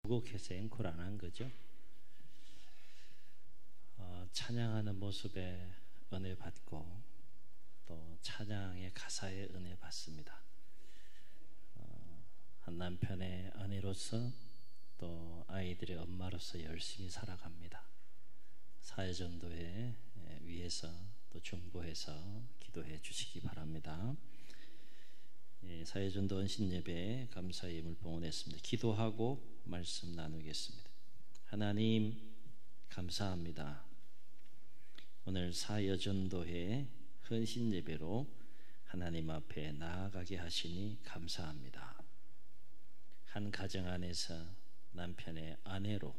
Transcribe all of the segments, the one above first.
부곡해서 앵콜 안 한 거죠. 찬양하는 모습에 은혜 받고 또 찬양의 가사에 은혜 받습니다. 한 남편의 아내로서 또 아이들의 엄마로서 열심히 살아갑니다. 사회전도회 위해서 또 중보해서 기도해 주시기 바랍니다. 사회전도 헌신예배에 감사의 예물 봉헌했습니다. 기도하고 말씀 나누겠습니다. 하나님 감사합니다. 오늘 사여전도회 헌신예배로 하나님 앞에 나아가게 하시니 감사합니다. 한 가정 안에서 남편의 아내로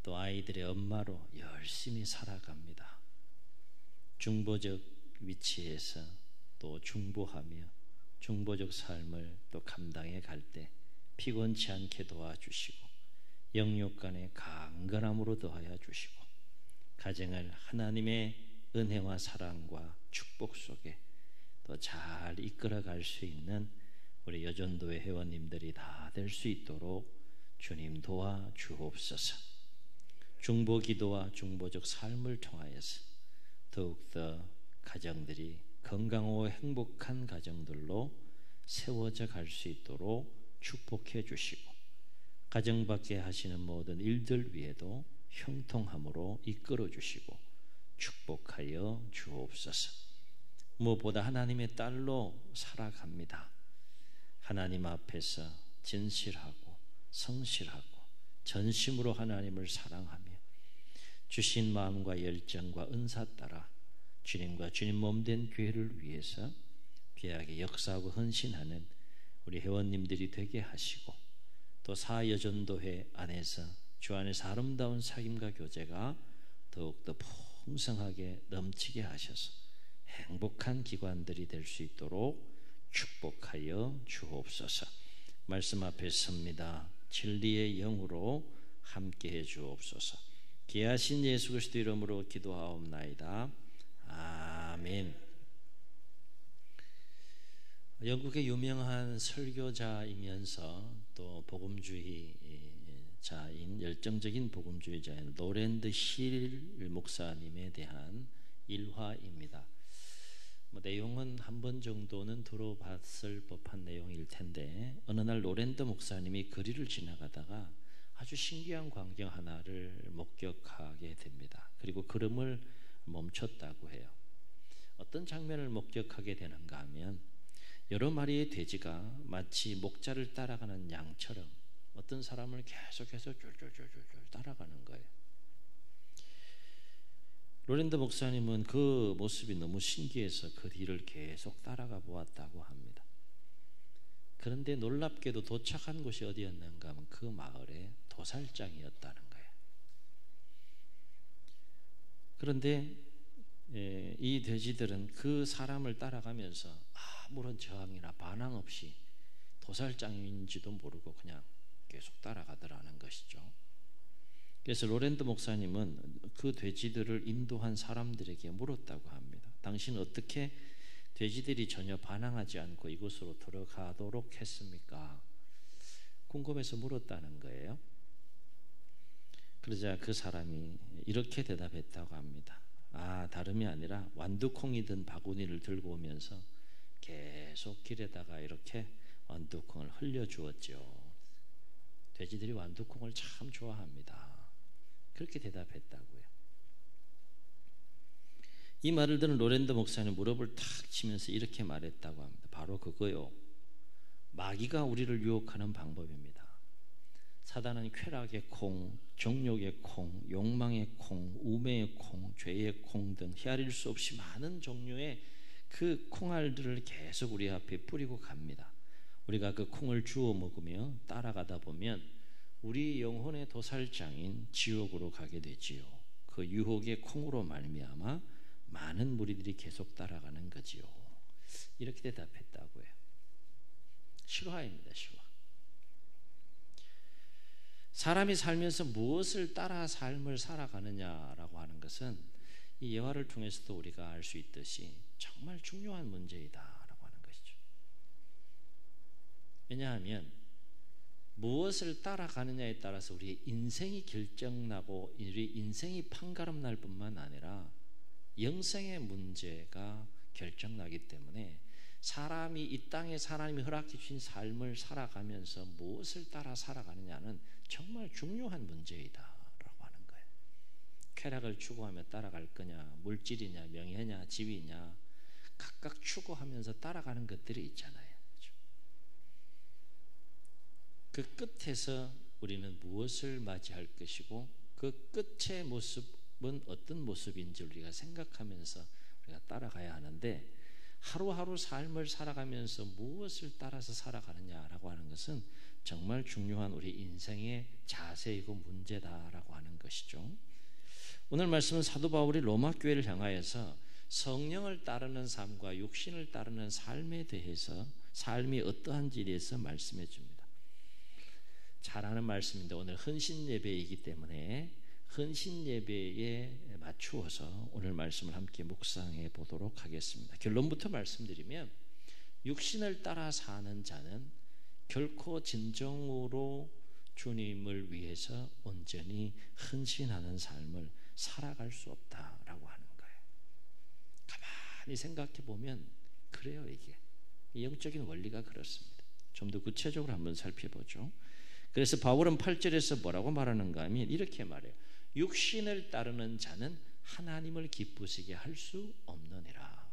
또 아이들의 엄마로 열심히 살아갑니다. 중보적 위치에서 또 중보하며 중보적 삶을 또 감당해 갈 때 피곤치 않게 도와주시고 영육간의 강건함으로 더하여 주시고 가정을 하나님의 은혜와 사랑과 축복 속에 또 잘 이끌어갈 수 있는 우리 여전도의 회원님들이 다 될 수 있도록 주님 도와 주옵소서. 중보기도와 중보적 삶을 통하여서 더욱더 가정들이 건강하고 행복한 가정들로 세워져 갈 수 있도록 축복해 주시고 가정 밖에 하시는 모든 일들 위에도 형통함으로 이끌어 주시고 축복하여 주옵소서. 무엇보다 하나님의 딸로 살아갑니다. 하나님 앞에서 진실하고 성실하고 전심으로 하나님을 사랑하며 주신 마음과 열정과 은사 따라 주님과 주님 몸된 교회를 위해서 귀하게 역사하고 헌신하는 우리 회원님들이 되게 하시고 또 사여전도회 안에서 주 안에서 아름다운 사귐과 교제가 더욱더 풍성하게 넘치게 하셔서 행복한 기관들이 될 수 있도록 축복하여 주옵소서. 말씀 앞에 섭니다. 진리의 영으로 함께해 주옵소서. 귀하신 예수 그리스도 이름으로 기도하옵나이다. 아멘. 영국의 유명한 설교자이면서 또 복음주의자인 열정적인 복음주의자인 로랜드 힐 목사님에 대한 일화입니다. 내용은 한 번 정도는 들어봤을 법한 내용일 텐데 어느 날 로랜드 목사님이 거리를 지나가다가 아주 신기한 광경 하나를 목격하게 됩니다. 그리고 걸음을 멈췄다고 해요. 어떤 장면을 목격하게 되는가 하면 여러 마리의 돼지가 마치 목자를 따라가는 양처럼 어떤 사람을 계속해서 쫄쫄쫄쫄 따라가는 거예요. 로랜드 목사님은 그 모습이 너무 신기해서 그 뒤를 계속 따라가 보았다고 합니다. 그런데 놀랍게도 도착한 곳이 어디였는가 하면 그 마을의 도살장이었다는 거예요. 그런데 이 돼지들은 그 사람을 따라가면서 아무런 저항이나 반항 없이 도살장인지도 모르고 그냥 계속 따라가더라는 것이죠. 그래서 로랜드 목사님은 그 돼지들을 인도한 사람들에게 물었다고 합니다. 당신은 어떻게 돼지들이 전혀 반항하지 않고 이곳으로 들어가도록 했습니까? 궁금해서 물었다는 거예요. 그러자 그 사람이 이렇게 대답했다고 합니다. 다름이 아니라 완두콩이 든 바구니를 들고 오면서 계속 길에다가 이렇게 완두콩을 흘려주었죠. 돼지들이 완두콩을 참 좋아합니다. 그렇게 대답했다고요. 이 말을 들은 로랜드 목사님 무릎을 탁 치면서 이렇게 말했다고 합니다. 바로 그거요. 마귀가 우리를 유혹하는 방법입니다. 사단은 쾌락의 콩, 정욕의 콩, 욕망의 콩, 우매의 콩, 죄의 콩 등 헤아릴 수 없이 많은 종류의 그 콩알들을 계속 우리 앞에 뿌리고 갑니다. 우리가 그 콩을 주워 먹으며 따라가다 보면 우리 영혼의 도살장인 지옥으로 가게 되지요. 그 유혹의 콩으로 말미암아 많은 무리들이 계속 따라가는 거지요. 이렇게 대답했다고요. 실화입니다. 실화. 사람이 살면서 무엇을 따라 삶을 살아가느냐라고 하는 것은 이 예화를 통해서도 우리가 알 수 있듯이 정말 중요한 문제이다라고 하는 것이죠. 왜냐하면 무엇을 따라가느냐에 따라서 우리의 인생이 결정나고 우리 인생이 판가름 날 뿐만 아니라 영생의 문제가 결정나기 때문에 사람이 이 땅에서 하나님이 허락해 주신 삶을 살아가면서 무엇을 따라 살아가느냐는 정말 중요한 문제이다라고 하는 거예요. 쾌락을 추구하며 따라갈 거냐, 물질이냐, 명예냐, 지위냐, 각각 추구하면서 따라가는 것들이 있잖아요. 그 끝에서 우리는 무엇을 맞이할 것이고 그 끝의 모습은 어떤 모습인지 우리가 생각하면서 우리가 따라가야 하는데, 하루하루 삶을 살아가면서 무엇을 따라서 살아가느냐라고 하는 것은 정말 중요한 우리 인생의 자세이고 문제다라고 하는 것이죠. 오늘 말씀은 사도 바울이 로마 교회를 향하여서 성령을 따르는 삶과 육신을 따르는 삶에 대해서 삶이 어떠한지에 대해서 말씀해 줍니다. 잘 아는 말씀인데 오늘 헌신 예배이기 때문에 헌신 예배에 맞추어서 오늘 말씀을 함께 묵상해 보도록 하겠습니다. 결론부터 말씀드리면 육신을 따라 사는 자는 결코 진정으로 주님을 위해서 온전히 헌신하는 삶을 살아갈 수 없다라고 하는 거예요. 가만히 생각해 보면 그래요. 이게 영적인 원리가 그렇습니다. 좀 더 구체적으로 한번 살펴보죠. 그래서 바울은 8절에서 뭐라고 말하는가 하면 이렇게 말해요. 육신을 따르는 자는 하나님을 기쁘시게 할 수 없느니라.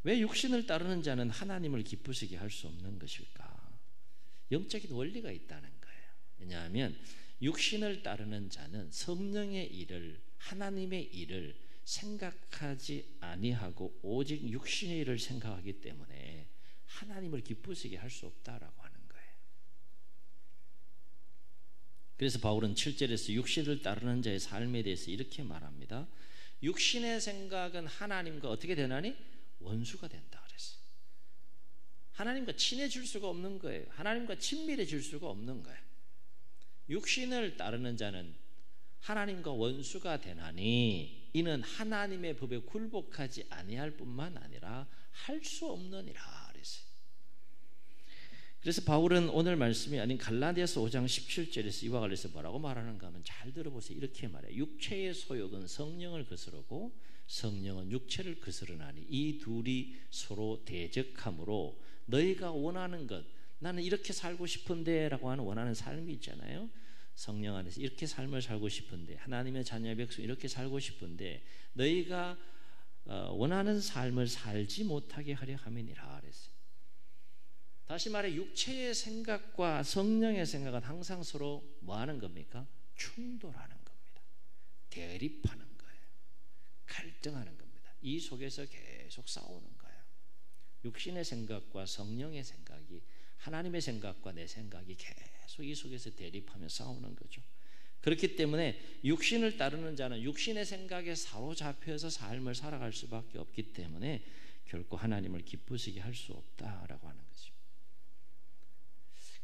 왜 육신을 따르는 자는 하나님을 기쁘시게 할 수 없는 것일까? 영적인 원리가 있다는 거예요. 왜냐하면 육신을 따르는 자는 성령의 일을, 하나님의 일을 생각하지 아니하고 오직 육신의 일을 생각하기 때문에 하나님을 기쁘시게 할 수 없다라고 하는 거예요. 그래서 바울은 7절에서 육신을 따르는 자의 삶에 대해서 이렇게 말합니다. 육신의 생각은 하나님과 어떻게 되나니? 원수가 된다 그랬어요. 하나님과 친해질 수가 없는 거예요. 하나님과 친밀해질 수가 없는 거예요. 육신을 따르는 자는 하나님과 원수가 되나니 이는 하나님의 법에 굴복하지 아니할 뿐만 아니라 할 수 없느니라 그랬어요. 그래서 바울은 오늘 말씀이 아닌 갈라디아서 5장 17절에서 이와 관련해서 뭐라고 말하는가 하면 잘 들어보세요. 이렇게 말해요. 육체의 소욕은 성령을 거스르고 성령은 육체를 거스르나니 이 둘이 서로 대적하므로 너희가 원하는 것, 나는 이렇게 살고 싶은데 라고 하는 원하는 삶이 있잖아요. 성령 안에서 이렇게 삶을 살고 싶은데, 하나님의 자녀의 백성 이렇게 살고 싶은데 너희가 원하는 삶을 살지 못하게 하려 함이니라 그랬어요. 다시 말해 육체의 생각과 성령의 생각은 항상 서로 뭐 하는 겁니까? 충돌하는 겁니다. 대립하는 거예요. 갈등하는 겁니다. 이 속에서 계속 싸우는 거예요. 육신의 생각과 성령의 생각이, 하나님의 생각과 내 생각이 계속 이 속에서 대립하며 싸우는 거죠. 그렇기 때문에 육신을 따르는 자는 육신의 생각에 사로잡혀서 삶을 살아갈 수밖에 없기 때문에 결코 하나님을 기쁘시게 할 수 없다라고 하는 거죠.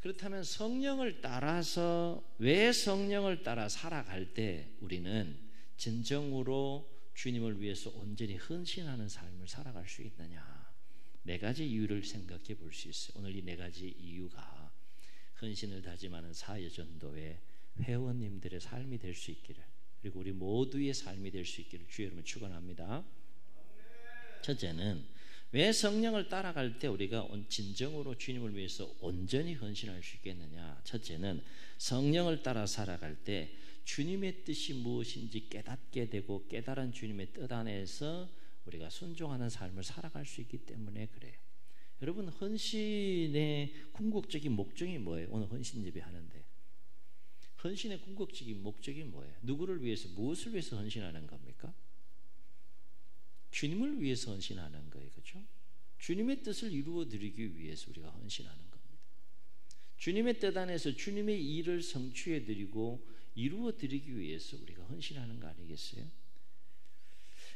그렇다면 성령을 따라서, 왜 성령을 따라 살아갈 때 우리는 진정으로 주님을 위해서 온전히 헌신하는 삶을 살아갈 수 있느냐? 네 가지 이유를 생각해 볼 수 있어요. 오늘 이 네 가지 이유가 헌신을 다짐하는 사회전도회 회원님들의 삶이 될 수 있기를, 그리고 우리 모두의 삶이 될 수 있기를 주의 이름으로 축원합니다. 첫째는 왜 성령을 따라갈 때 우리가 진정으로 주님을 위해서 온전히 헌신할 수 있겠느냐? 첫째는 성령을 따라 살아갈 때 주님의 뜻이 무엇인지 깨닫게 되고 깨달은 주님의 뜻 안에서 우리가 순종하는 삶을 살아갈 수 있기 때문에 그래요. 여러분, 헌신의 궁극적인 목적이 뭐예요? 오늘 헌신 예배 하는데 헌신의 궁극적인 목적이 뭐예요? 누구를 위해서, 무엇을 위해서 헌신하는 겁니까? 주님을 위해서 헌신하는 거예요. 그렇죠? 주님의 뜻을 이루어 드리기 위해서 우리가 헌신하는 겁니다. 주님의 뜻 안에서 주님의 일을 성취해 드리고 이루어 드리기 위해서 우리가 헌신하는 거 아니겠어요?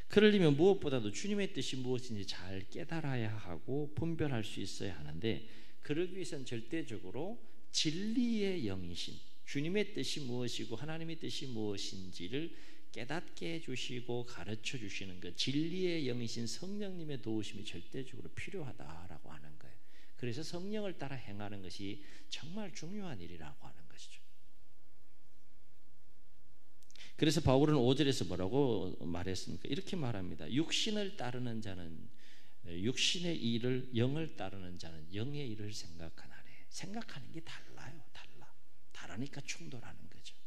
그러려면 무엇보다도 주님의 뜻이 무엇인지 잘 깨달아야 하고 분별할 수 있어야 하는데, 그러기 위해서는 절대적으로 진리의 영이신 주님의 뜻이 무엇이고 하나님의 뜻이 무엇인지를 깨닫게 해주시고 가르쳐 주시는 것, 진리의 영이신 성령님의 도우심이 절대적으로 필요하다라고 하는 거예요. 그래서 성령을 따라 행하는 것이 정말 중요한 일이라고 하는 것이죠. 그래서 바울은 5절에서 뭐라고 말했습니까? 이렇게 말합니다. 육신을 따르는 자는 육신의 일을, 영을 따르는 자는 영의 일을 생각하나니. 생각하는 게 달라요. 다르니까 충돌하는 거죠.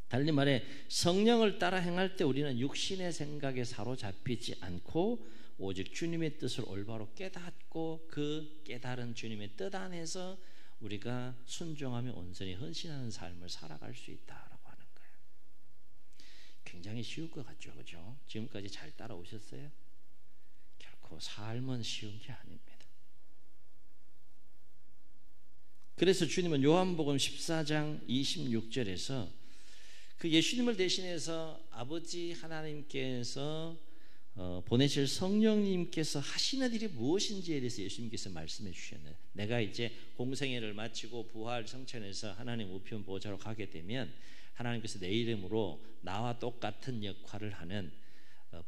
달리 말해 성령을 따라 행할 때 우리는 육신의 생각에 사로잡히지 않고 오직 주님의 뜻을 올바로 깨닫고 그 깨달은 주님의 뜻 안에서 우리가 순종하며 온전히 헌신하는 삶을 살아갈 수 있다라고 하는 거예요. 굉장히 쉬울 것 같죠, 그렇죠? 지금까지 잘 따라오셨어요? 결코 삶은 쉬운 게 아닙니다. 그래서 주님은 요한복음 14장 26절에서 그 예수님을 대신해서 아버지 하나님께서 보내실 성령님께서 하시는 일이 무엇인지에 대해서 예수님께서 말씀해 주셨네요. 내가 이제 공생애를 마치고 부활 성천에서 하나님 우편 보좌로 가게 되면 하나님께서 내 이름으로 나와 똑같은 역할을 하는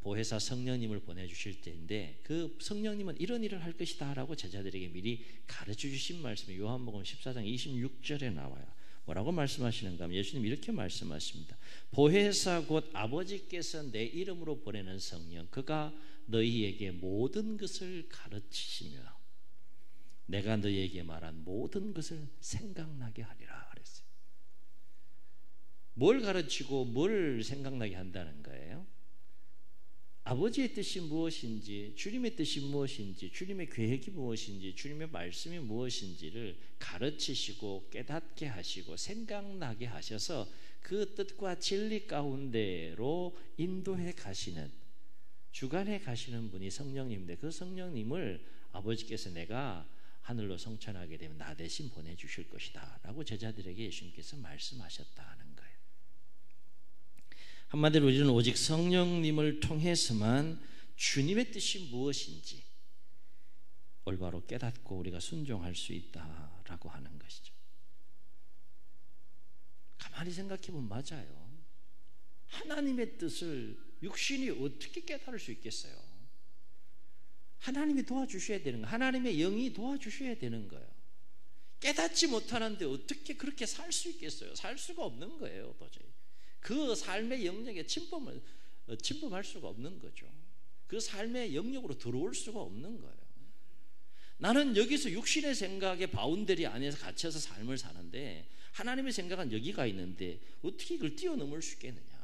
보혜사 성령님을 보내주실 때인데 그 성령님은 이런 일을 할 것이다 라고 제자들에게 미리 가르쳐 주신 말씀이 요한복음 14장 26절에 나와요. 뭐라고 말씀하시는가 하면 예수님 이렇게 말씀하십니다. 보혜사 곧 아버지께서 내 이름으로 보내는 성령 그가 너희에게 모든 것을 가르치시며 내가 너희에게 말한 모든 것을 생각나게 하리라 그랬어요. 뭘 가르치고 뭘 생각나게 한다는 거예요? 아버지의 뜻이 무엇인지, 주님의 뜻이 무엇인지, 주님의 계획이 무엇인지, 주님의 말씀이 무엇인지를 가르치시고 깨닫게 하시고 생각나게 하셔서 그 뜻과 진리 가운데로 인도해 가시는, 주관해 가시는 분이 성령님인데 그 성령님을 아버지께서 내가 하늘로 성천하게 되면 나 대신 보내주실 것이다 라고 제자들에게 예수님께서 말씀하셨다는 거예요. 한마디로 우리는 오직 성령님을 통해서만 주님의 뜻이 무엇인지 올바로 깨닫고 우리가 순종할 수 있다라고 하는 것이죠. 가만히 생각해 보면 맞아요. 하나님의 뜻을 육신이 어떻게 깨달을 수 있겠어요? 하나님이 도와주셔야 되는 거예요. 하나님의 영이 도와주셔야 되는 거예요. 깨닫지 못하는데 어떻게 그렇게 살 수 있겠어요? 살 수가 없는 거예요, 도저히. 그 삶의 영역에 침범할 수가 없는 거죠. 그 삶의 영역으로 들어올 수가 없는 거예요. 나는 여기서 육신의 생각의 바운더리 안에서 갇혀서 삶을 사는데 하나님의 생각은 여기가 있는데 어떻게 이걸 뛰어넘을 수 있겠느냐.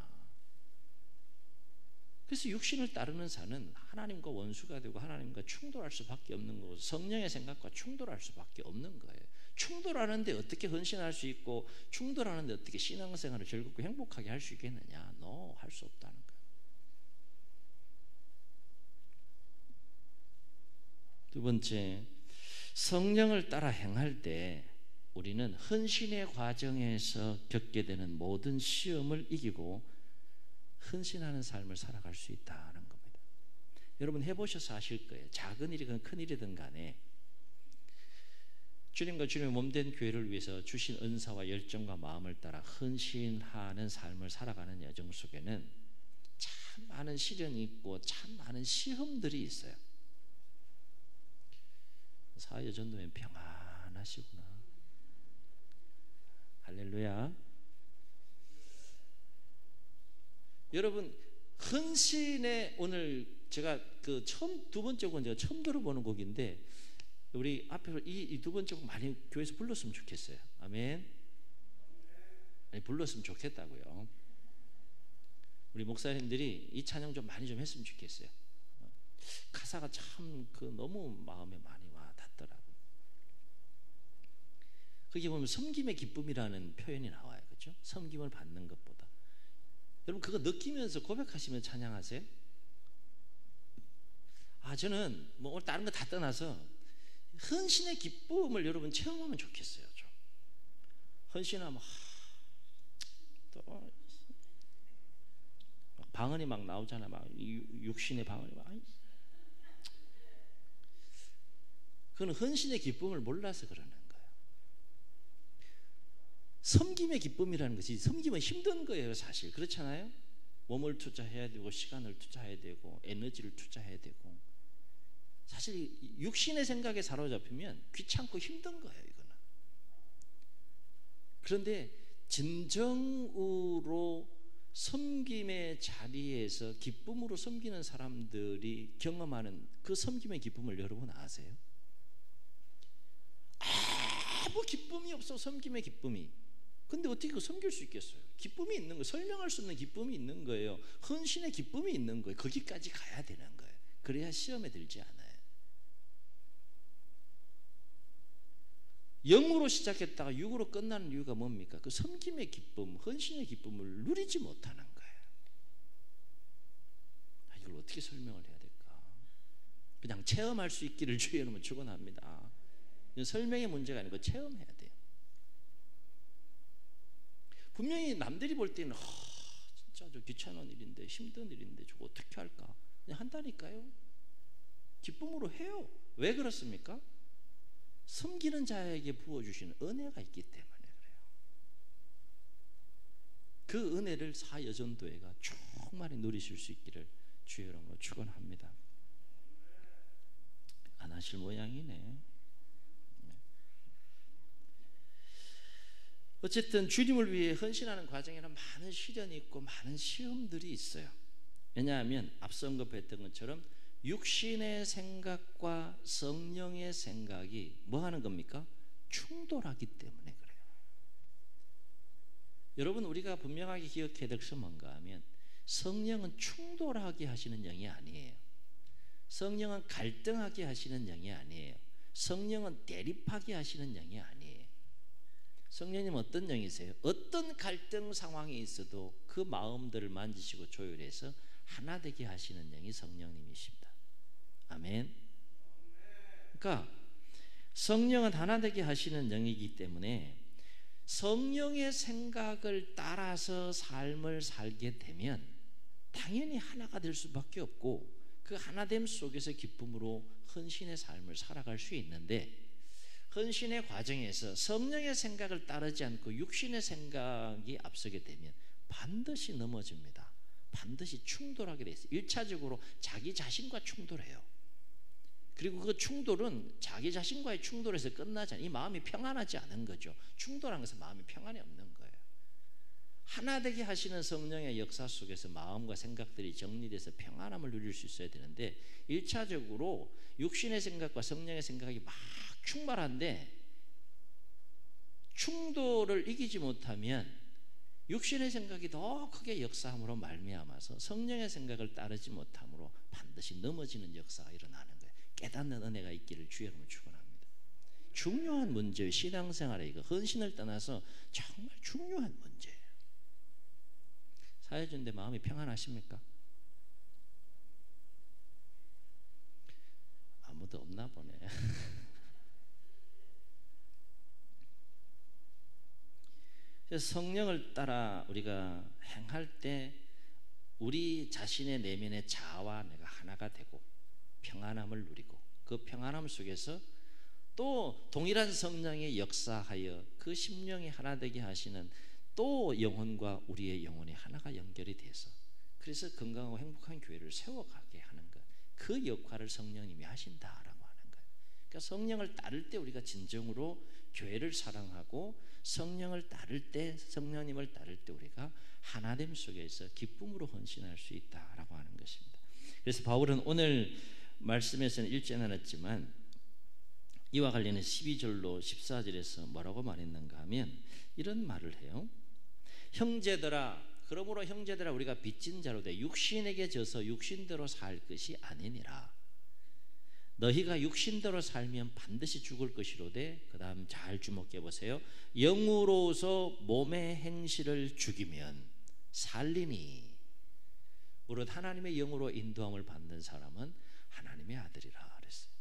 그래서 육신을 따르는 자는 하나님과 원수가 되고 하나님과 충돌할 수밖에 없는 거고 성령의 생각과 충돌할 수밖에 없는 거예요. 충돌하는데 어떻게 헌신할 수 있고 충돌하는데 어떻게 신앙생활을 즐겁고 행복하게 할 수 있겠느냐? 할 수 없다는 거예요. 두 번째, 성령을 따라 행할 때 우리는 헌신의 과정에서 겪게 되는 모든 시험을 이기고 헌신하는 삶을 살아갈 수 있다는 겁니다. 여러분 해보셔서 아실 거예요. 작은 일이든 큰 일이든 간에 주님과 주님의 몸된 교회를 위해서 주신 은사와 열정과 마음을 따라 헌신하는 삶을 살아가는 여정 속에는 참 많은 시련이 있고 참 많은 시험들이 있어요. 사회 전도면 평안하시구나. 할렐루야. 여러분 헌신의 오늘 제가 그 두 번째 곡은 제가 처음 들어보는 곡인데 우리 앞에서 이 두 번째 곡 많이 교회에서 불렀으면 좋겠어요. 아멘. 아니, 불렀으면 좋겠다고요. 우리 목사님들이 이 찬양 좀 많이 좀 했으면 좋겠어요. 가사가 참 너무 마음에 많이 와 닿더라고요. 거기 보면 섬김의 기쁨이라는 표현이 나와요. 그렇죠? 섬김을 받는 것보다. 여러분 그거 느끼면서 고백하시면 찬양하세요? 저는 오늘 다른 거 다 떠나서 헌신의 기쁨을 여러분 체험하면 좋겠어요. 좀 헌신하면 또 방언이 막 나오잖아. 막 육신의 방언이 막. 그건 헌신의 기쁨을 몰라서 그러는 거예요. 섬김의 기쁨이라는 것이 섬김은 힘든 거예요, 사실. 그렇잖아요. 몸을 투자해야 되고 시간을 투자해야 되고 에너지를 투자해야 되고 사실 육신의 생각에 사로잡히면 귀찮고 힘든 거예요, 이거는. 그런데 진정으로 섬김의 자리에서 기쁨으로 섬기는 사람들이 경험하는 그 섬김의 기쁨을 여러분 아세요? 아무 기쁨이 없어, 섬김의 기쁨이. 근데 어떻게 그 섬길 수 있겠어요? 기쁨이 있는 거예요. 설명할 수 없는 기쁨이 있는 거예요. 헌신의 기쁨이 있는 거예요. 거기까지 가야 되는 거예요. 그래야 시험에 들지 않아요. 영으로 시작했다가 육으로 끝나는 이유가 뭡니까? 그 섬김의 기쁨, 헌신의 기쁨을 누리지 못하는 거예요. 이걸 어떻게 설명을 해야 될까? 그냥 체험할 수 있기를 주의 이름으로 축원합니다. 설명의 문제가 아니고 체험해야 돼요. 분명히 남들이 볼 때는 진짜 저 귀찮은 일인데, 힘든 일인데 저거 어떻게 할까? 그냥 한다니까요. 기쁨으로 해요. 왜 그렇습니까? 섬기는 자에게 부어주시는 은혜가 있기 때문에 그래요. 그 은혜를 사여전도회가 충만히 누리실 수 있기를 주의 이름으로 축원합니다. 안 하실 모양이네. 어쨌든 주님을 위해 헌신하는 과정에는 많은 시련이 있고 많은 시험들이 있어요. 왜냐하면 앞서 언급했던 것처럼 육신의 생각과 성령의 생각이 뭐 하는 겁니까? 충돌하기 때문에 그래요. 여러분, 우리가 분명하게 기억해야 될 것은 뭔가 하면 성령은 충돌하게 하시는 영이 아니에요. 성령은 갈등하게 하시는 영이 아니에요. 성령은 대립하게 하시는 영이 아니에요. 성령님 어떤 영이세요? 어떤 갈등 상황이 있어도 그 마음들을 만지시고 조율해서 하나 되게 하시는 영이 성령님이십니다. 아멘. 그러니까 성령은 하나 되게 하시는 영이기 때문에 성령의 생각을 따라서 삶을 살게 되면 당연히 하나가 될 수밖에 없고 그 하나됨 속에서 기쁨으로 헌신의 삶을 살아갈 수 있는데, 헌신의 과정에서 성령의 생각을 따르지 않고 육신의 생각이 앞서게 되면 반드시 넘어집니다. 반드시 충돌하게 돼 있어요. 1차적으로 자기 자신과 충돌해요. 그리고 그 충돌은 자기 자신과의 충돌에서 끝나지 않아요. 이 마음이 평안하지 않은 거죠. 충돌한 것은 마음이 평안이 없는 거예요. 하나 되게 하시는 성령의 역사 속에서 마음과 생각들이 정리돼서 평안함을 누릴 수 있어야 되는데, 1차적으로 육신의 생각과 성령의 생각이 막 충만한데 충돌을 이기지 못하면 육신의 생각이 더 크게 역사함으로 말미암아서 성령의 생각을 따르지 못함으로 반드시 넘어지는 역사가 일어나는 거예요. 깨닫는 은혜가 있기를 주의 이름으로 축원합니다. 중요한 문제예요. 신앙생활에 이거 헌신을 떠나서 정말 중요한 문제예요. 사회주인데 마음이 평안하십니까? 아무도 없나 보네. 성령을 따라 우리가 행할 때 우리 자신의 내면의 자아와 내가 하나가 되고 평안함을 누리고, 그 평안함 속에서 또 동일한 성령의 역사하여 그 심령이 하나 되게 하시는 또 영혼과 우리의 영혼이 하나가 연결이 돼서 그래서 건강하고 행복한 교회를 세워가게 하는 것, 그 역할을 성령님이 하신다라고 하는 거예요. 그러니까 성령을 따를 때 우리가 진정으로 교회를 사랑하고, 성령을 따를 때, 성령님을 따를 때 우리가 하나됨 속에서 기쁨으로 헌신할 수 있다라고 하는 것입니다. 그래서 바울은 오늘 말씀에서는 읽지 않았지만 이와 관련해 12절로 14절에서 뭐라고 말했는가 하면 이런 말을 해요. 형제들아, 그러므로 형제들아, 우리가 빚진 자로 돼 육신에게 져서 육신대로 살 것이 아니니라. 너희가 육신대로 살면 반드시 죽을 것이로되, 그 다음 잘 주목해 보세요. 영으로서 몸의 행실을 죽이면 살리니. 무릇 하나님의 영으로 인도함을 받는 사람은 하나님의 아들이라 그랬어요.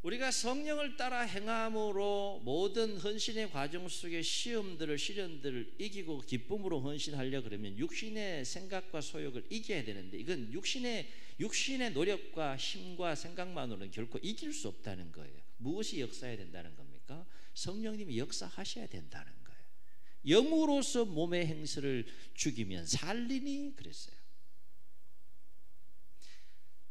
우리가 성령을 따라 행함으로 모든 헌신의 과정 속의 시험들을, 시련들을 이기고 기쁨으로 헌신하려 그러면 육신의 생각과 소욕을 이겨야 되는데, 이건 육신의 노력과 힘과 생각만으로는 결코 이길 수 없다는 거예요. 무엇이 역사해야 된다는 겁니까? 성령님이 역사하셔야 된다는 거예요. 영으로서 몸의 행실을 죽이면 살리니 그랬어요.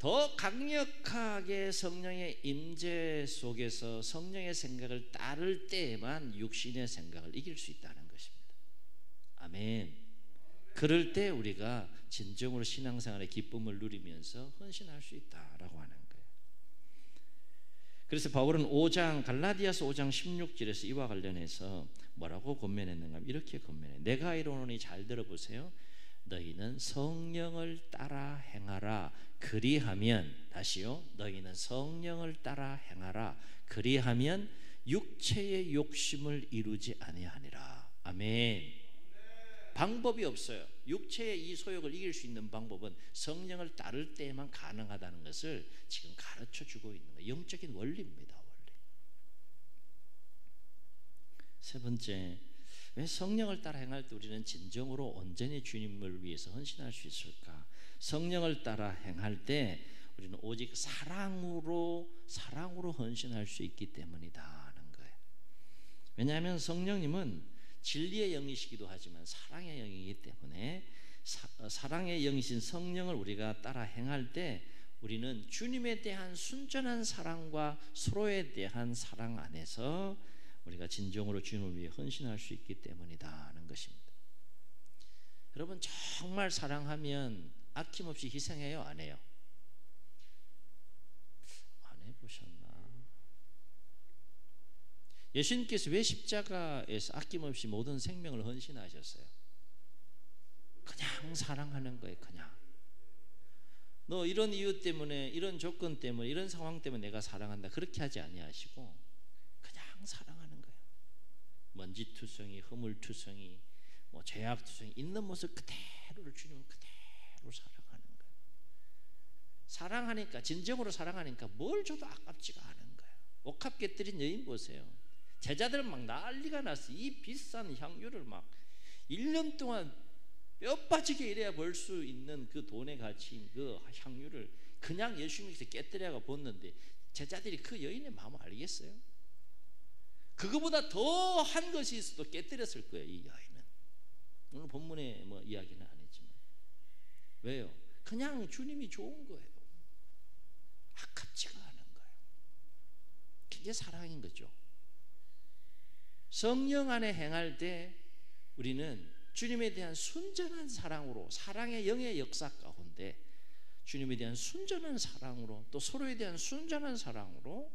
더 강력하게 성령의 임재 속에서 성령의 생각을 따를 때에만 육신의 생각을 이길 수 있다는 것입니다. 아멘. 그럴 때 우리가 진정으로 신앙생활의 기쁨을 누리면서 헌신할 수 있다라고 하는 거예요. 그래서 바울은 갈라디아서 5장 16절에서 이와 관련해서 뭐라고 권면했는가 하면 이렇게 권면해요. 내가 이르노니 잘 들어보세요. 너희는 성령을 따라 행하라. 그리하면, 다시요, 너희는 성령을 따라 행하라. 그리하면 육체의 욕심을 이루지 아니하니라. 아멘. 방법이 없어요. 육체의 이 소욕을 이길 수 있는 방법은 성령을 따를 때에만 가능하다는 것을 지금 가르쳐 주고 있는 거예요. 영적인 원리입니다. 원리. 세 번째, 왜 성령을 따라 행할 때 우리는 진정으로 온전히 주님을 위해서 헌신할 수 있을까? 성령을 따라 행할 때 우리는 오직 사랑으로 헌신할 수 있기 때문이다 하는 거예요. 왜냐하면 성령님은 진리의 영이시기도 하지만 사랑의 영이기 때문에 사랑의 영이신 성령을 우리가 따라 행할 때 우리는 주님에 대한 순전한 사랑과 서로에 대한 사랑 안에서 우리가 진정으로 주님을 위해 헌신할 수 있기 때문이다 하는 것입니다. 여러분, 정말 사랑하면 아낌없이 희생해요? 안 해요? 안 해보셨나? 예수님께서 왜 십자가에서 아낌없이 모든 생명을 헌신하셨어요? 그냥 사랑하는 거예요. 그냥. 너 이런 이유 때문에, 이런 조건 때문에, 이런 상황 때문에 내가 사랑한다, 그렇게 하지 아니하시고 그냥 사랑하는 거예요. 먼지투성이, 허물투성이, 죄악투성이 있는 모습 그대로를 주님은 그대로 사랑하는 거예요. 사랑하니까, 진정으로 사랑하니까 뭘 줘도 아깝지가 않은 거예요. 옥합 깨뜨린 여인 보세요. 제자들은 막 난리가 났어요. 이 비싼 향유를 막 1년 동안 뼈 빠지게 일해야 벌 수 있는 그 돈의 가치인 그 향유를 그냥 예수님께서 깨뜨려가 붓는데 제자들이 그 여인의 마음을 알겠어요? 그거보다 더 한 것이 있어도 깨뜨렸을 거예요. 이 여인은. 오늘 본문에 이야기는 안 했지만. 왜요? 그냥 주님이 좋은 거예요. 아깝지가 않은 거예요. 그게 사랑인 거죠. 성령 안에 행할 때 우리는 주님에 대한 순전한 사랑으로, 사랑의 영의 역사 가운데 주님에 대한 순전한 사랑으로, 또 서로에 대한 순전한 사랑으로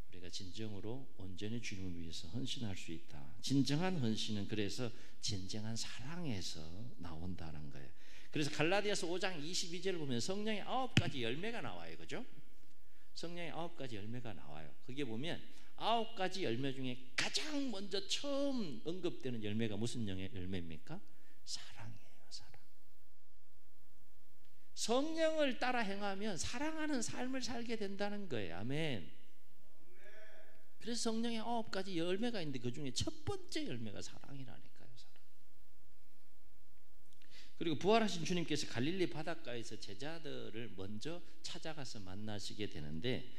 우리가 진정으로 온전히 주님을 위해서 헌신할 수 있다. 진정한 헌신은 그래서 진정한 사랑에서 나온다는 거예요. 그래서 갈라디아서 5장 22절을 보면 성령의 9가지 열매가 나와요. 그죠? 성령의 9가지 열매가 나와요. 거기에 보면 9가지 열매 중에 가장 먼저 처음 언급되는 열매가 무슨 열매입니까? 사랑이에요. 사랑. 성령을 따라 행하면 사랑하는 삶을 살게 된다는 거예요. 아멘. 그래서 성령의 9가지 열매가 있는데 그 중에 첫 번째 열매가 사랑이라니까요. 사랑. 그리고 부활하신 주님께서 갈릴리 바닷가에서 제자들을 먼저 찾아가서 만나시게 되는데,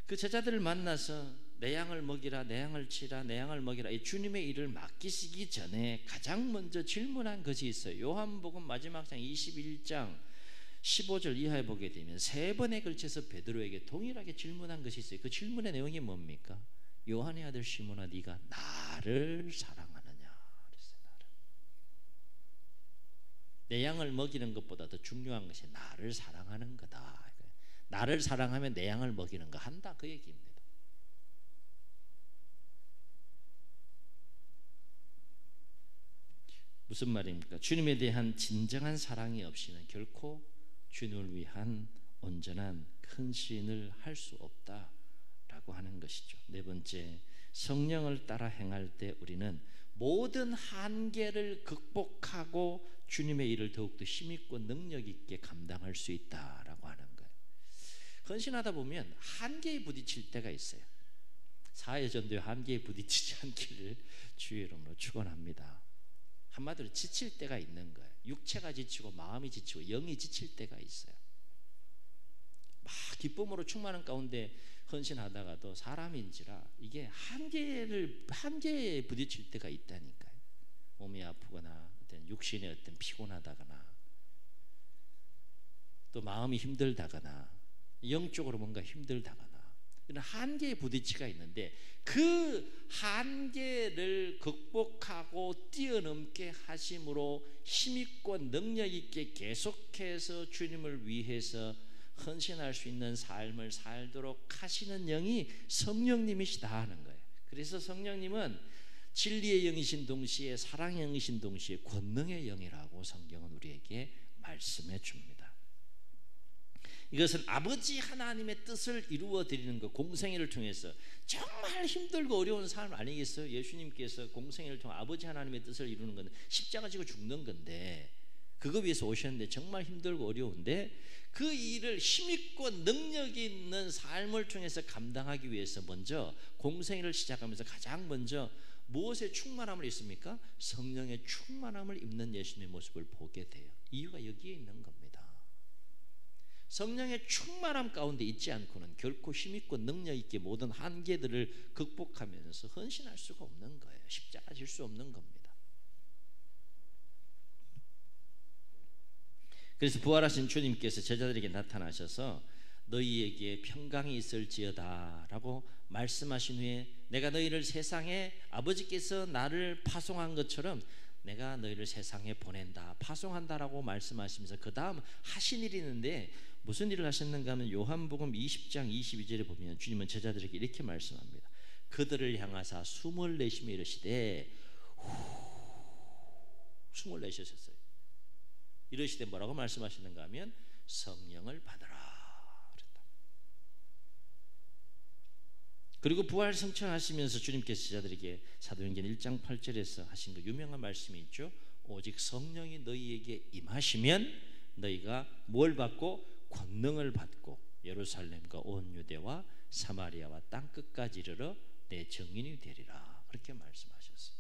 그 제자들을 만나서 내 양을 먹이라, 내 양을 치라, 내 양을 먹이라, 이 주님의 일을 맡기시기 전에 가장 먼저 질문한 것이 있어요. 요한복음 마지막 장 21장 15절 이하에 보게 되면 3번에 걸쳐서 베드로에게 동일하게 질문한 것이 있어요. 그 질문의 내용이 뭡니까? 요한의 아들 시몬아, 네가 나를 사랑하느냐? 그랬어요. 나를. 내 양을 먹이는 것보다 더 중요한 것이 나를 사랑하는 거다. 나를 사랑하면 내 양을 먹이는 거 한다, 그 얘기입니다. 무슨 말입니까? 주님에 대한 진정한 사랑이 없이는 결코 주님을 위한 온전한 헌신을 할 수 없다라고 하는 것이죠. 네 번째, 성령을 따라 행할 때 우리는 모든 한계를 극복하고 주님의 일을 더욱더 힘있고 능력 있게 감당할 수 있다라고 하는 거예요. 헌신하다 보면 한계에 부딪힐 때가 있어요. 사회전도에 한계에 부딪히지 않기를 주의 이름으로 축원합니다. 한마디로 지칠 때가 있는 거예요. 육체가 지치고 마음이 지치고 영이 지칠 때가 있어요. 막 기쁨으로 충만한 가운데 헌신하다가도 사람인지라 이게 한계에 부딪힐 때가 있다니까요. 몸이 아프거나 어떤 육신의 어떤 피곤하다거나 또 마음이 힘들다거나 영적으로 뭔가 힘들다거나 이런 한계에 부딪히가 있는데 그 한계를 극복하고 뛰어넘게 하심으로 힘있고 능력있게 계속해서 주님을 위해서 헌신할 수 있는 삶을 살도록 하시는 영이 성령님이시다 하는 거예요. 그래서 성령님은 진리의 영이신 동시에 사랑의 영이신 동시에 권능의 영이라고 성경은 우리에게 말씀해 줍니다. 이것은 아버지 하나님의 뜻을 이루어 드리는 것, 공생애를 통해서 정말 힘들고 어려운 삶 아니겠어요? 예수님께서 공생애를 통해 아버지 하나님의 뜻을 이루는 건 십자가 지고 죽는 건데, 그거 위해서 오셨는데 정말 힘들고 어려운데 그 일을 힘있고 능력이 있는 삶을 통해서 감당하기 위해서 먼저 공생애를 시작하면서 가장 먼저 무엇에 충만함을 입습니까? 성령의 충만함을 입는 예수님의 모습을 보게 돼요. 이유가 여기에 있는 겁니다. 성령의 충만함 가운데 있지 않고는 결코 힘있고 능력있게 모든 한계들을 극복하면서 헌신할 수가 없는 거예요. 십자가 질 수 없는 겁니다. 그래서 부활하신 주님께서 제자들에게 나타나셔서 너희에게 평강이 있을지어다 라고 말씀하신 후에 내가 너희를 세상에 아버지께서 나를 파송한 것처럼 내가 너희를 세상에 보낸다, 파송한다라고 말씀하시면서 그 다음 하신 일이 있는데 무슨 일을 하셨는가 하면 요한복음 20장 22절에 보면 주님은 제자들에게 이렇게 말씀합니다. 그들을 향하사 숨을 내쉬며 이르시되 숨을 내쉬셨어요. 이르시되 뭐라고 말씀하시는가 하면 성령을 받으라 그랬다. 그리고 부활 성천하시면서 주님께서 제자들에게 사도행전 1장 8절에서 하신 그 유명한 말씀이 있죠. 오직 성령이 너희에게 임하시면 너희가 뭘 받고 권능을 받고 예루살렘과 온 유대와 사마리아와 땅 끝까지 이르러 내 증인이 되리라 그렇게 말씀하셨어요.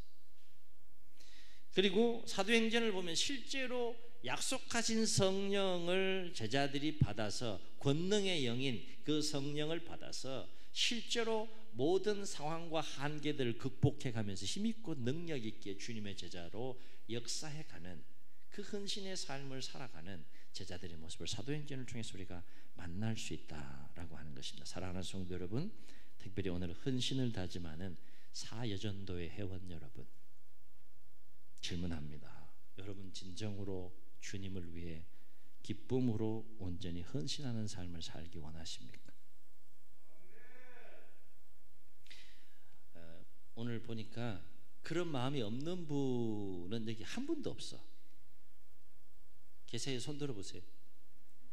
그리고 사도행전을 보면 실제로 약속하신 성령을 제자들이 받아서 권능의 영인 그 성령을 받아서 실제로 모든 상황과 한계들을 극복해 가면서 힘있고 능력 있게 주님의 제자로 역사해 가는 그 헌신의 삶을 살아가는 제자들의 모습을 사도행전을 통해서 우리가 만날 수 있다라고 하는 것입니다. 사랑하는 성도 여러분, 특별히 오늘 헌신을 다짐하는 사여전도의 회원 여러분, 질문합니다. 여러분 진정으로 주님을 위해 기쁨으로 온전히 헌신하는 삶을 살기 원하십니까? 오늘 보니까 그런 마음이 없는 분은 여기 한 분도 없어. 계세요? 손 들어보세요.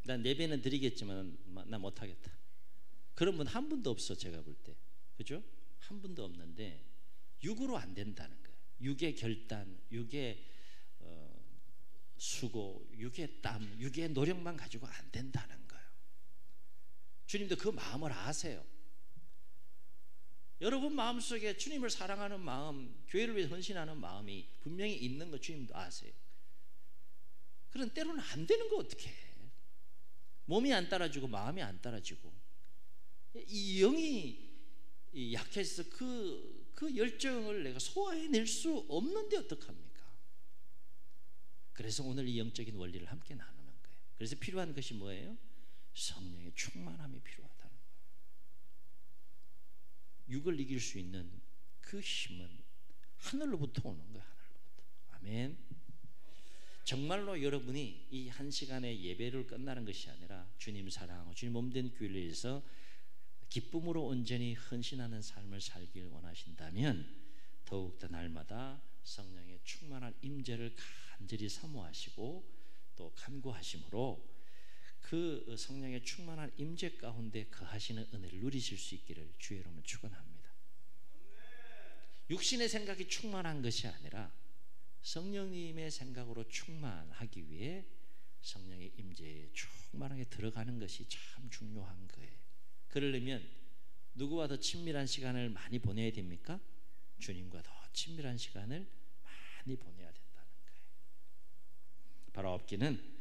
난 예배는 드리겠지만 나 못하겠다. 그런 분 한 분도 없어. 제가 볼 때, 그죠? 한 분도 없는데 육으로 안 된다는 거예요. 육의 결단, 육의 수고, 육의 땀, 육의 노력만 가지고 안 된다는 거예요. 주님도 그 마음을 아세요. 여러분 마음속에 주님을 사랑하는 마음, 교회를 위해 헌신하는 마음이 분명히 있는 거 주님도 아세요. 그런 때로는 안 되는 거 어떻게 해? 몸이 안 따라주고 마음이 안 따라주고 이 영이 약해서 그 열정을 내가 소화해낼 수 없는데 어떡합니까? 그래서 오늘 이 영적인 원리를 함께 나누는 거예요. 그래서 필요한 것이 뭐예요? 성령의 충만함이 필요하다는 거예요. 육을 이길 수 있는 그 힘은 하늘로부터 오는 거예요. 하늘로부터. 아멘. 정말로 여러분이 이 한 시간의 예배를 끝나는 것이 아니라 주님 사랑하고 주님 몸된 교회를 위해서 기쁨으로 온전히 헌신하는 삶을 살길 원하신다면 더욱더 날마다 성령의 충만한 임재를 간절히 사모하시고 또 간구하심으로 그 성령의 충만한 임재 가운데 거하시는 은혜를 누리실 수 있기를 주의 이름으로 축원합니다. 육신의 생각이 충만한 것이 아니라 성령님의 생각으로 충만하기 위해 성령의 임재에 충만하게 들어가는 것이 참 중요한 거예요. 그러려면 누구와 더 친밀한 시간을 많이 보내야 됩니까? 주님과 더 친밀한 시간을 많이 보내야 된다는 거예요. 바로 없기는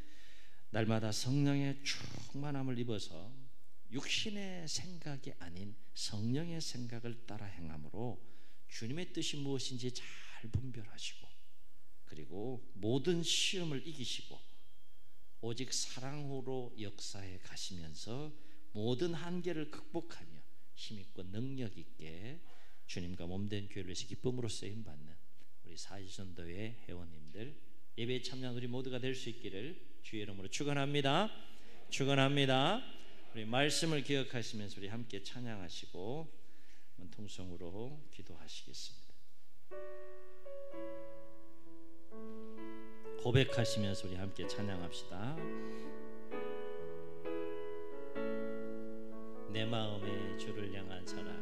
날마다 성령의 충만함을 입어서 육신의 생각이 아닌 성령의 생각을 따라 행함으로 주님의 뜻이 무엇인지 잘 분별하시고 그리고 모든 시험을 이기시고 오직 사랑으로 역사해 가시면서 모든 한계를 극복하며 힘있고 능력있게 주님과 몸된 교회를 위해서 기쁨으로 쓰임받는 우리 사지전도회 회원님들, 예배에 참여한 우리 모두가 될 수 있기를 주의 이름으로 축원합니다. 축원합니다. 우리 말씀을 기억하시면서 우리 함께 찬양하시고 통성으로 기도하시겠습니다. 고백하시면서 우리 함께 찬양합시다. 내 마음에 주를 향한 사랑이,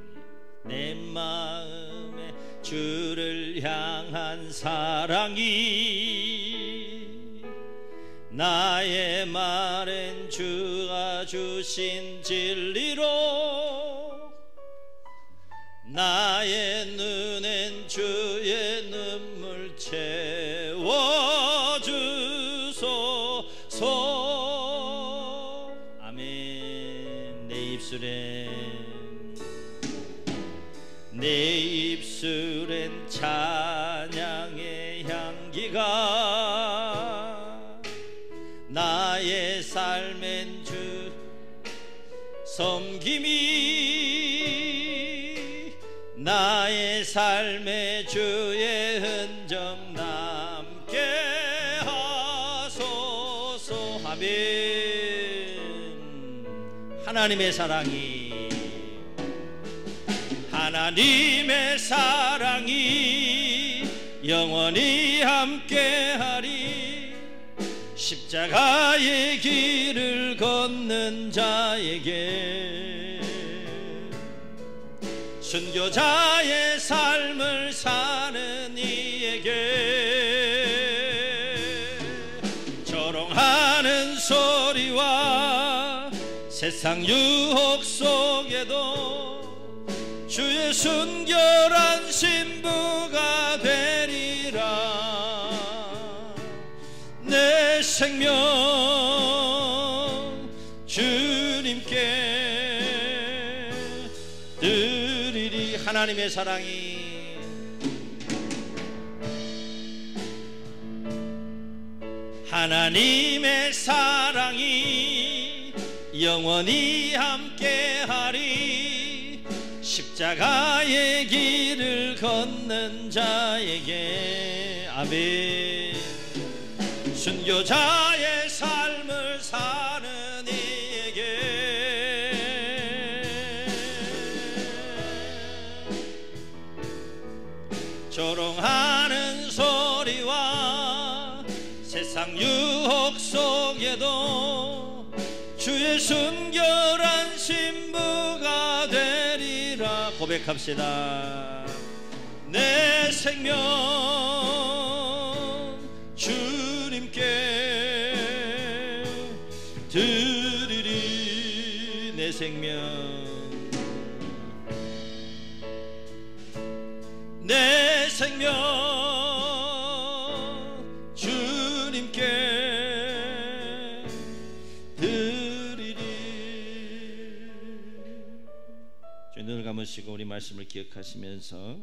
내 마음에 주를 향한 사랑이, 나의 말엔 주가 주신 진리로, 나의 눈엔 주의 눈물 채워주소서. 아멘. 내 입술엔 찬양의 향기가, 나의 삶엔 주 섬김이, 나의 삶에 주의 흔적 남게 하소서. 아멘. 하나님의 사랑이, 하나님의 사랑이 영원히 함께하리. 십자가의 길을 걷는 자에게, 순교자의 삶을 사는 이에게, 조롱하는 소리와 세상 유혹 속에도 주의 순결한 신부가 되리라. 내 생명 주님께 드리리. 하나님의 사랑이, 하나님의 사랑이 영원히 함께하리. 십자가의 길을 걷는 자에게, 아멘. 순교자의 삶을 사는 이에게, 조롱하는 소리와 세상 유혹 속에도 주의 순결한 신부가 되리라. 고백합시다. 내 생명 주님께 드리리. 내 생명, 내 생명 주님께 드리리. 주님, 눈을 감으시고 우리 말씀을 기억하시면서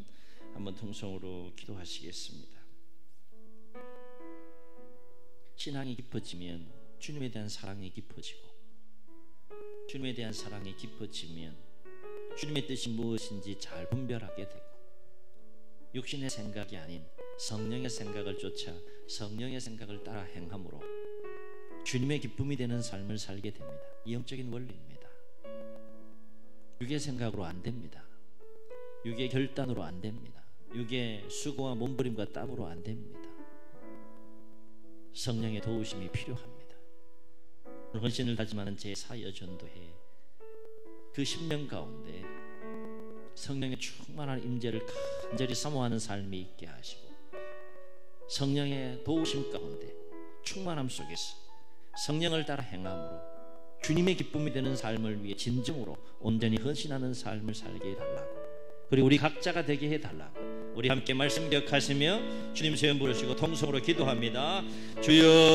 한번 통성으로 기도하시겠습니다. 신앙이 깊어지면 주님에 대한 사랑이 깊어지고, 주님에 대한 사랑이 깊어지면 주님의 뜻이 무엇인지 잘 분별하게 되고, 육신의 생각이 아닌 성령의 생각을 쫓아 성령의 생각을 따라 행함으로 주님의 기쁨이 되는 삶을 살게 됩니다. 이 영적인 원리입니다. 육의 생각으로 안 됩니다. 육의 결단으로 안 됩니다. 육의 수고와 몸부림과 땀으로 안 됩니다. 성령의 도우심이 필요합니다. 헌신을 다짐하는 제4여전도회 그 10년 가운데 성령의 충만한 임재를 간절히 사모하는 삶이 있게 하시고, 성령의 도우심 가운데 충만함 속에서 성령을 따라 행함으로 주님의 기쁨이 되는 삶을 위해 진정으로 온전히 헌신하는 삶을 살게 해달라고, 그리고 우리 각자가 되게 해달라고 우리 함께 말씀 기억하시며 주님 세운 부르시고 통성으로 기도합니다. 주여.